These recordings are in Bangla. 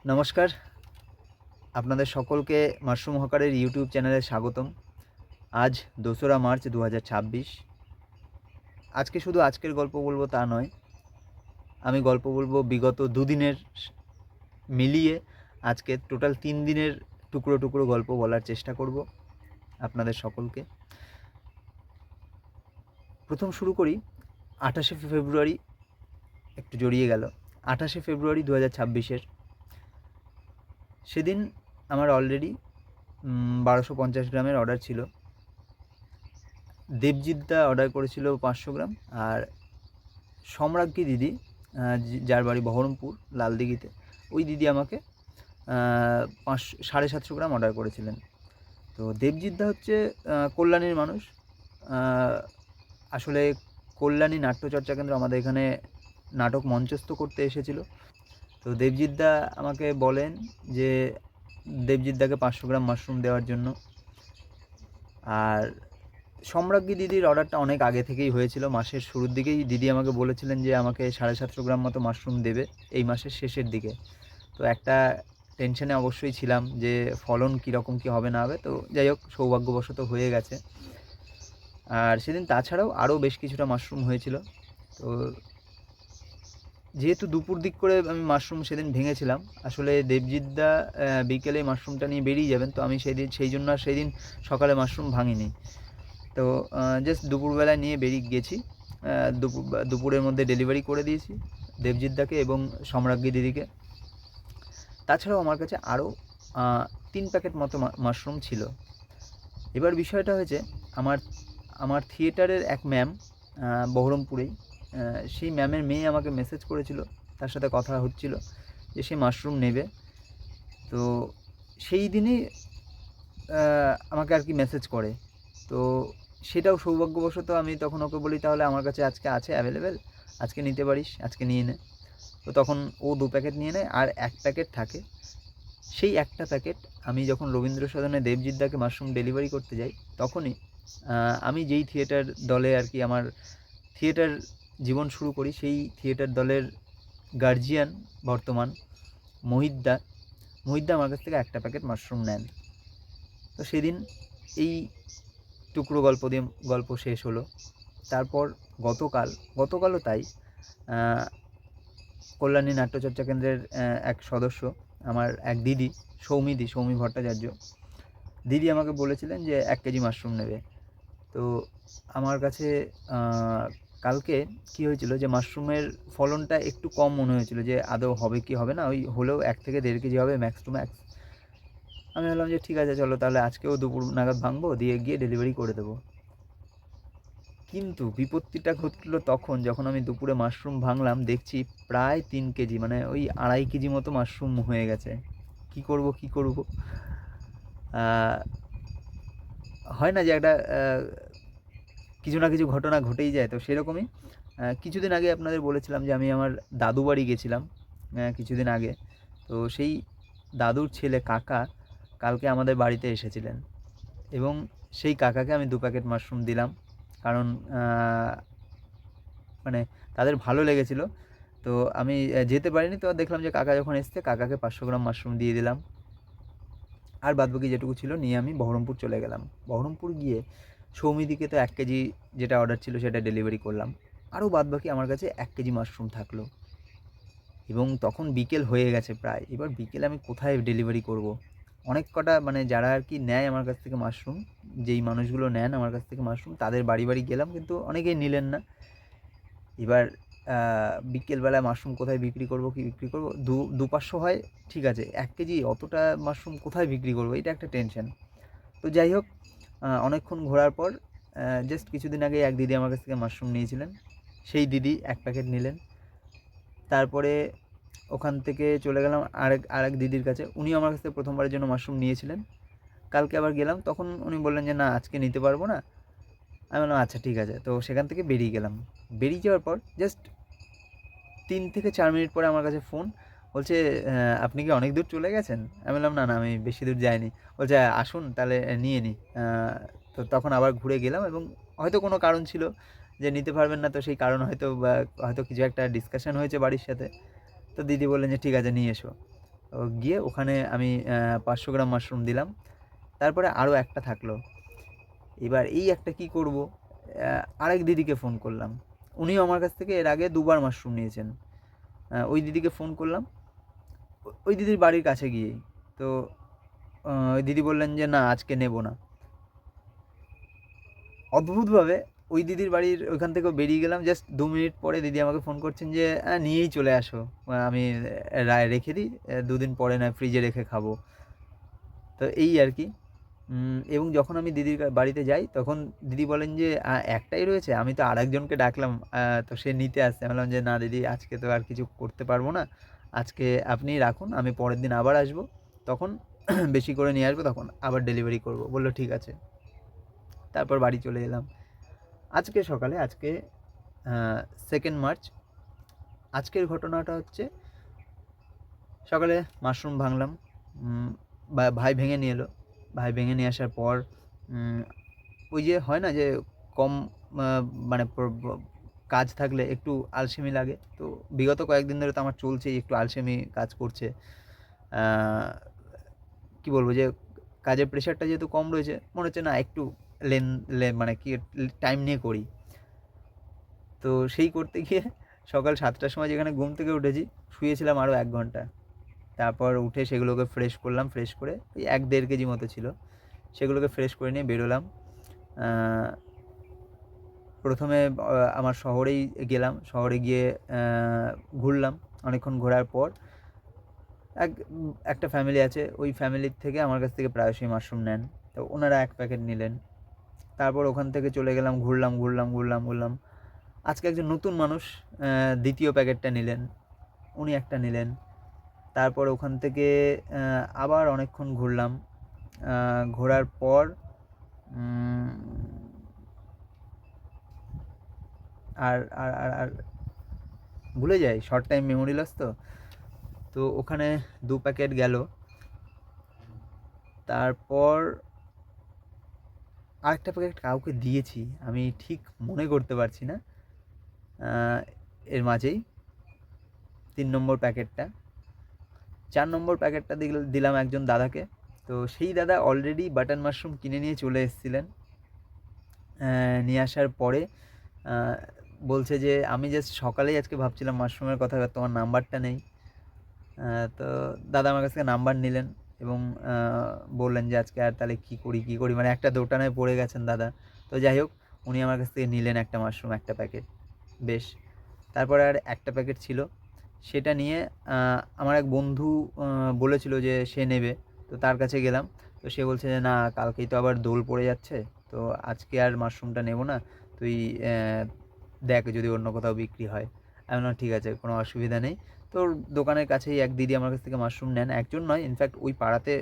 নমস্কার, আপনাদের সকলকে মাশরুম হকারের ইউটিউব চ্যানেলে স্বাগতম। আজ ২রা মার্চ ২০২৬। আজকে শুধু আজকের গল্প বলবো তা নয়, আমি গল্প বলবো বিগত দুদিনের মিলিয়ে আজকে টোটাল 3 দিনের টুকরো টুকরো গল্প বলার চেষ্টা করব আপনাদের সকলকে। প্রথম শুরু করি ২৮শে ফেব্রুয়ারি, একটু জড়িয়ে গেল ২৮শে ফেব্রুয়ারি ২০২৬-এর। সেদিন আমার অলরেডি ১২৫০ গ্রামের অর্ডার ছিল। দেবজিৎদা অর্ডার করেছিল ৫০০ গ্রাম, আর সম্রাজ্ঞী দিদি, যার বাড়ি বহরমপুর লালদিঘিতে, ওই দিদি আমাকে ৭৫০ গ্রাম অর্ডার করেছিলেন। তো দেবজিৎদা হচ্ছে কল্যাণীর মানুষ। আসলে কল্যাণী নাট্যচর্চা কেন্দ্র আমাদের এখানে নাটক মঞ্চস্থ করতে এসেছিল। তো দেবজিৎদা আমাকে বলেন যে দেবজিৎদাকে ৫০০ গ্রাম মাশরুম দেওয়ার জন্য। আর সম্রাজ্ঞী দিদির অর্ডারটা অনেক আগে থেকেই হয়েছিল, মাসের শুরুর দিকেই দিদি আমাকে বলেছিলেন যে আমাকে ৭৫০ গ্রাম মতো মাশরুম দেবে এই মাসের শেষের দিকে। তো একটা টেনশনে অবশ্যই ছিলাম যে ফলন কীরকম কী হবে না হবে। তো যাই হোক, সৌভাগ্যবশত হয়ে গেছে। আর সেদিন তাছাড়াও আরও বেশ কিছুটা মাশরুম হয়েছিল। তো যেহেতু দুপুর দিক করে আমি মাশরুম সেদিন ভেঙেছিলাম, আসলে দেবজিৎদা বিকেলে মাশরুমটা নিয়ে বেরিয়ে যাবেন, তো আমি সেই জন্য আর সেদিন সকালে মাশরুম ভাঙিনি। তো জাস্ট দুপুরবেলায় নিয়ে বেরিয়ে গেছি। দুপুরের মধ্যে ডেলিভারি করে দিয়েছি দেবজিৎদাকে এবং সম্রাজ্ঞী দিদিকে। তাছাড়াও আমার কাছে আরও ৩ প্যাকেট মতো মাশরুম ছিল। এবার বিষয়টা হয়েছে, আমার থিয়েটারের এক ম্যাম বহরমপুরেই, সেই ম্যামের মেয়ে আমাকে মেসেজ করেছিল, তার সাথে কথা হচ্ছিল যে সে মাশরুম নেবে। তো সেই দিনই আমাকে আর কি মেসেজ করে। তো সেটাও সৌভাগ্যবশত আমি তখন ওকে বলি, তাহলে আমার কাছে আজকে আছে অ্যাভেলেবেল, আজকে নিতে পারিস, আজকে নিয়ে নে। তো তখন ও 2 প্যাকেট নিয়ে নেয়, আর 1 প্যাকেট থাকে। সেই একটা প্যাকেট আমি যখন রবীন্দ্র সদনে দেবজিৎদাকে মাশরুম ডেলিভারি করতে যাই, তখনই আমি যেই থিয়েটার দলে আর কি আমার থিয়েটার জীবন শুরু করি, সেই থিয়েটার দলের গার্জিয়ান বর্তমান মোহিতদা আমার কাছ থেকে একটা প্যাকেট মাশরুম নেন। তো সেদিন এই টুকরো গল্প শেষ হলো। তারপর গতকালও তাই, কল্যাণী নাট্যচর্চা কেন্দ্রের এক সদস্য, আমার এক দিদি, সৌমি ভট্টাচার্য দিদি আমাকে বলেছিলেন যে 1 কেজি মাশরুম নেবে। তো আমার কাছে কালকে কী হয়েছিল যে মাশরুমের ফলনটা একটু কম মনে হয়েছিল, যে আদৌ হবে কি হবে না, ওই হলেও 1 থেকে 1.5 কেজি হবে ম্যাক্স টু ম্যাক্স। আমি ভাবলাম যে ঠিক আছে, চলো তাহলে আজকেও দুপুর নাগাদ ভাঙবো, দিয়ে গিয়ে ডেলিভারি করে দেবো। কিন্তু বিপত্তিটা ঘটলো তখন, যখন আমি দুপুরে মাশরুম ভাঙলাম, দেখছি প্রায় 3 কেজি, মানে ওই 2.5 কেজি মতো মাশরুম হয়ে গেছে। কি করব? হয় না যে একটা কিছু না কিছু ঘটনা ঘটেই যায়। তো সেরকমই কিছুদিন আগে আপনাদের বলেছিলাম যে আমি আমার দাদু বাড়ি গেছিলাম কিছুদিন আগে। তো সেই দাদুর ছেলে কাকা কালকে আমাদের বাড়িতে এসেছিলেন, এবং সেই কাকাকে আমি 2 প্যাকেট মাশরুম দিলাম, কারণ মানে তাদের ভালো লেগেছিল। তো আমি যেতে পারিনি, তো দেখলাম যে কাকা যখন এসছে, কাকাকে 500 গ্রাম মাশরুম দিয়ে দিলাম। আর বাদবাকি যেটুকু ছিল নিয়ে আমি বহরমপুর চলে গেলাম। বহরমপুর গিয়ে সৌমিদিকে তো 1 কেজি যেটা অর্ডার ছিল সেটা ডেলিভারি করলাম। আরও বাদবাকি আমার কাছে 1 কেজি মাশরুম থাকলো, এবং তখন বিকেল হয়ে গেছে প্রায়। এবার বিকেলে আমি কোথায় ডেলিভারি করব? অনেক কটা, মানে যারা আর কি নেয় আমার কাছ থেকে মাশরুম, যেই মানুষগুলো নেন আমার কাছ থেকে মাশরুম, তাদের বাড়ি গেলাম, কিন্তু অনেকেই নিলেন না। এবার বিকেলবেলায় মাশরুম কোথায় বিক্রি করব, কি বিক্রি করব? ২-৫০০ হয়, ঠিক আছে, 1 কেজি অতটা মাশরুম কোথায় বিক্রি করব? এটা একটা টেনশন। তো যাই হোক, অনেকক্ষণ ঘোরার পর জাস্ট কিছুদিন আগে এক দিদি আমার কাছ থেকে মাশরুম নিয়েছিলেন, সেই দিদি 1 প্যাকেট নিলেন। তারপরে ওখান থেকে চলে গেলাম আরেক দিদির কাছে, উনিও আমার কাছ থেকে প্রথমবারের জন্য মাশরুম নিয়েছিলেন। কালকে আবার গেলাম, তখন উনি বললেন যে না, আজকে নিতে পারবো না। আমি বললাম আচ্ছা ঠিক আছে। তো সেখান থেকে বেরিয়ে গেলাম। বেরিয়ে যাওয়ার পর জাস্ট 3 থেকে 4 মিনিট পরে আমার কাছে ফোন, বলছে আপনি কি অনেক দূর চলে গেছেন? আমি বললাম না আমি বেশি দূর যাইনি। বলছে আসুন তাহলে নিয়ে নিই। তো তখন আবার ঘুরে গেলাম, এবং হয়তো কোনো কারণ ছিল যে নিতে পারবেন না, তো সেই কারণ হয়তো কিছু একটা ডিসকাশন হয়েছে বাড়ির সাথে। তো দিদি বললেন যে ঠিক আছে নিয়ে এসো। গিয়ে ওখানে আমি 500 গ্রাম মাশরুম দিলাম। তারপরে আরও একটা থাকলো। এবার এই একটা কী করব, আরেক দিদিকে ফোন করলাম। উনিও আমার কাছ থেকে এর আগে 2 বার মাশরুম নিয়েছেন। ওই দিদিকে ফোন করলাম, ওই দিদির বাড়ির কাছে গিয়েই। তো ওই দিদি বললেন যে না আজকে নেব না। অদ্ভুতভাবে ওই দিদির বাড়ির ওইখান থেকেও বেরিয়ে গেলাম, জাস্ট 2 মিনিট পরে দিদি আমাকে ফোন করছেন যে নিয়েই চলে আসো, আমি রেখে দিই, 2 দিন পরে নয় ফ্রিজে রেখে খাবো। তো এই আর কি। এবং যখন আমি দিদির বাড়িতে যাই তখন দিদি বলেন যে একটাই রয়েছে। আমি তো আরেকজনকে ডাকলাম, তো সে নিতে আসছে। আমি বললাম যে না দিদি আজকে তো আর কিছু করতে পারবো না, আজকে আপনিই রাখুন, আমি পরের দিন আবার আসবো, তখন বেশি করে নিয়ে আসবো, তখন আবার ডেলিভারি করবো। বললো ঠিক আছে। তারপর বাড়ি চলে এলাম। আজকে সকালে, আজকে 2nd মার্চ, আজকের ঘটনাটা হচ্ছে সকালে মাশরুম ভাঙলাম, ভাই ভেঙে নিয়ে এলো। ভাই ভেঙে নিয়ে আসার পর ওই যে হয় না যে কম মানে কাজ থাকলে একটু আলসেমি লাগে, তো বিগত কয়েকদিন ধরে তো আমার চলছেই, একটু আলসেমি কাজ করছে। কি বলবো যে কাজের প্রেশারটা যেহেতু কম রয়েছে, মনে হচ্ছে না একটু মানে কি টাইম নিয়ে করি। তো সেই করতে গিয়ে সকাল 7টার সময় যেখানে ঘুম থেকে উঠেছি, শুয়েছিলাম আরও 1 ঘন্টা। তারপর উঠে সেগুলোকে ফ্রেশ করলাম, ফ্রেশ করে ওই 1-1.5 কেজি মতো ছিল, সেগুলোকে ফ্রেশ করে নিয়ে বেরোলাম। প্রথমে আমার শহরেই গেলাম, শহরে গিয়ে ঘুরলাম। অনেকক্ষণ ঘোরার পর একটা ফ্যামিলি আছে, ওই ফ্যামিলির থেকে আমার কাছ থেকে প্রায়শই মাশরুম নেন, তো ওনারা 1 প্যাকেট নিলেন। তারপর ওখান থেকে চলে গেলাম, ঘুরলাম। আজকে একজন নতুন মানুষ 2য় প্যাকেটটা নিলেন, উনি একটা নিলেন। তারপর ওখান থেকে আবার অনেকক্ষণ ঘুরলাম। ঘোরার পর আর আর আর আর ভুলে যাই, শর্ট টাইম মেমোরি লস তো। তো ওখানে 2 প্যাকেট গেল। তারপর আরেকটা প্যাকেট কাউকে দিয়েছি, আমি ঠিক মনে করতে পারছি না। এর মাঝেই 3 নম্বর প্যাকেটটা, 4 নম্বর প্যাকেটটা দিলাম একজন দাদাকে। তো সেই দাদা অলরেডি বাটন মাশরুম কিনে নিয়ে চলে এসেছিলেন। নিয়ে আসার পরে বলছে যে আমি জাস্ট সকালেই আজকে ভাবছিলাম মাশরুমের কথা, তোমার নাম্বারটা নেই। তো দাদা আমার কাছ থেকে নাম্বার নিলেন এবং বললেন যে আজকে আর তাহলে কী করি, মানে একটা দোটানায় পড়ে গেছেন দাদা। তো যাই হোক, উনি আমার কাছ থেকে নিলেন একটা মাশরুম, একটা প্যাকেট, বেশ। তারপরে আর একটা প্যাকেট ছিল, সেটা নিয়ে আমার এক বন্ধু বলেছিল যে সে নেবে, তো তার কাছে গেলাম। তো সে বলছে যে না কালকেই তো আবার দোল পড়ে যাচ্ছে, তো আজকে আর মাশরুমটা নেব না, তুই দেখ যদি অন্য কোথাও বিক্রি হয়। আমি বললাম ঠিক আছে, কোনো অসুবিধা নেই। তো দোকানের কাছেই এক দিদি আমার কাছ থেকে মাশরুম নেন, একজন নয়, ইনফ্যাক্ট ওই পাড়াতে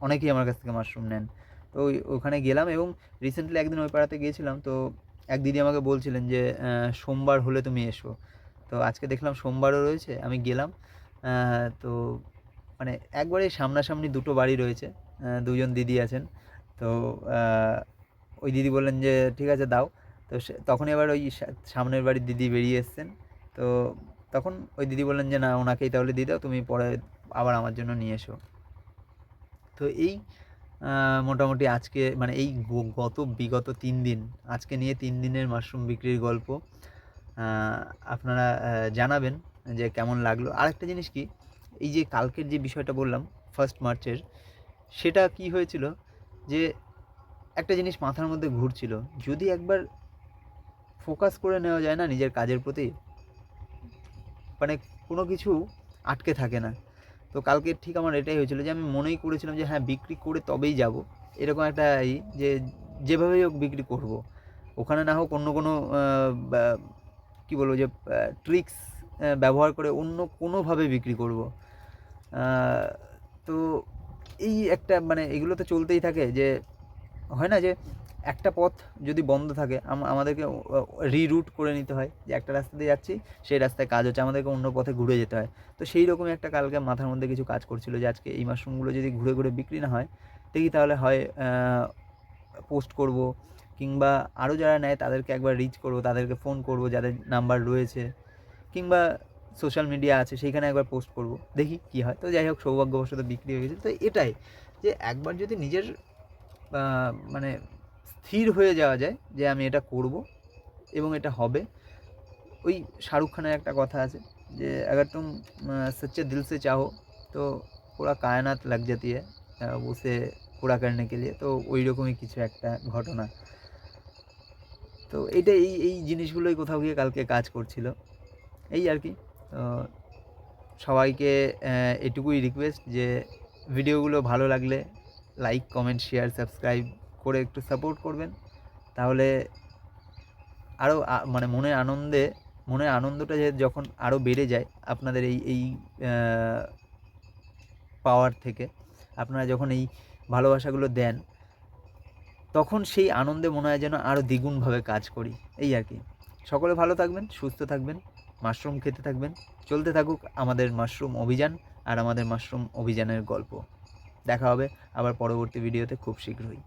অনেকেই আমার কাছ থেকে মাশরুম নেন। তো ওখানে গেলাম এবং রিসেন্টলি একদিন ওই পাড়াতে গিয়েছিলাম। তো এক দিদি আমাকে বলছিলেন যে সোমবার হলে তুমি এসো। তো আজকে দেখলাম সোমবারও রয়েছে, আমি গেলাম। তো মানে একবারে সামনাসামনি 2টো বাড়ি রয়েছে, 2জন দিদি আছেন। তো ওই দিদি বললেন যে ঠিক আছে দাও। তো তখনই আবার ওই সামনের বাড়ির দিদি বেরিয়ে এসছেন। তো তখন ওই দিদি বললেন যে না ওনাকেই তাহলে দিয়ে দাও, তুমি পরে আবার আমার জন্য নিয়ে এসো। তো এই মোটামুটি আজকে মানে এই বিগত 3 দিন, আজকে নিয়ে 3 দিনের মাশরুম বিক্রির গল্প। আপনারা জানাবেন যে কেমন লাগলো। আরেকটা জিনিস কি, এই যে কালকের যে বিষয়টা বললাম 1st মার্চের, সেটা কি হয়েছিল যে একটা জিনিস মাথার মধ্যে ঘুরছিল, যদি একবার ফোকাস করে নেওয়া যায় না নিজের কাজের প্রতি, মানে কোনো কিছু আটকে থাকে না। তো কালকে ঠিক আমার এটাই হয়েছিল যে আমি মনেই করেছিলাম যে হ্যাঁ বিক্রি করে তবেই যাব, এরকম একটা যে যেভাবেই হোক বিক্রি করব, ওখানে না হোক অন্য কোনো কী বলবো যে ট্রিক্স ব্যবহার করে অন্য কোনোভাবে বিক্রি করব। তো এই একটা মানে এগুলো তো চলতেই থাকে, যে হয় না যে একটা পথ যদি বন্ধ থাকে আমাদেরকে রিরুট করে নিতে হয়, যে একটা রাস্তা দিয়ে যাচ্ছি, সেই রাস্তায় কাজ হচ্ছে, আমাদেরকে অন্য পথে ঘুরে যেতে হয়। তো সেই রকমই একটা কালকে মাথার মধ্যে কিছু কাজ করছিল যে আজকে এই মাশরুমগুলো যদি ঘুরে ঘুরে বিক্রি না হয়, দেখি তাহলে হয় পোস্ট করব, কিংবা আরও যারা নেয় তাদেরকে একবার রিচ করব, তাদেরকে ফোন করব যাদের নাম্বার রয়েছে, কিংবা সোশ্যাল মিডিয়া আছে সেইখানে একবার পোস্ট করব, দেখি কী হয়। তো যাই হোক, সৌভাগ্যবশত বিক্রি হয়ে গেছে। তো এটাই যে একবার যদি নিজের মানে স্থির হয়ে যাওয়া যায় যে আমি এটা করব এবং এটা হবে। ওই শাহরুখ খানের একটা কথা আছে যে अगर तुम सच्चे दिल से चाहो तो पूरा कायनात लग जाती है उसे पूरा करने के लिए। তো ওই রকমই কিছু একটা ঘটনা। তো এইটা এই জিনিসগুলোই কোথাও গিয়ে কালকে কাজ করছিল, এই আর কি। তো সবাইকে এটুকুই রিকোয়েস্ট যে ভিডিওগুলো ভালো লাগলে লাইক, কমেন্ট, শেয়ার, সাবস্ক্রাইব করে একটু সাপোর্ট করবেন। তাহলে আরও মানে মনের আনন্দটা যখন আরও বেড়ে যায় আপনাদের এই পাওয়ার থেকে, আপনারা যখন এই ভালোবাসাগুলো দেন, তখন সেই আনন্দে মনে হয় যেন আরও দ্বিগুণভাবে কাজ করি, এই আর কি। সকলে ভালো থাকবেন, সুস্থ থাকবেন, মাশরুম খেতে থাকবেন। চলতে থাকুক আমাদের মাশরুম অভিযান আর আমাদের মাশরুম অভিযানের গল্প। দেখা হবে আবার পরবর্তী ভিডিওতে খুব শীঘ্রই।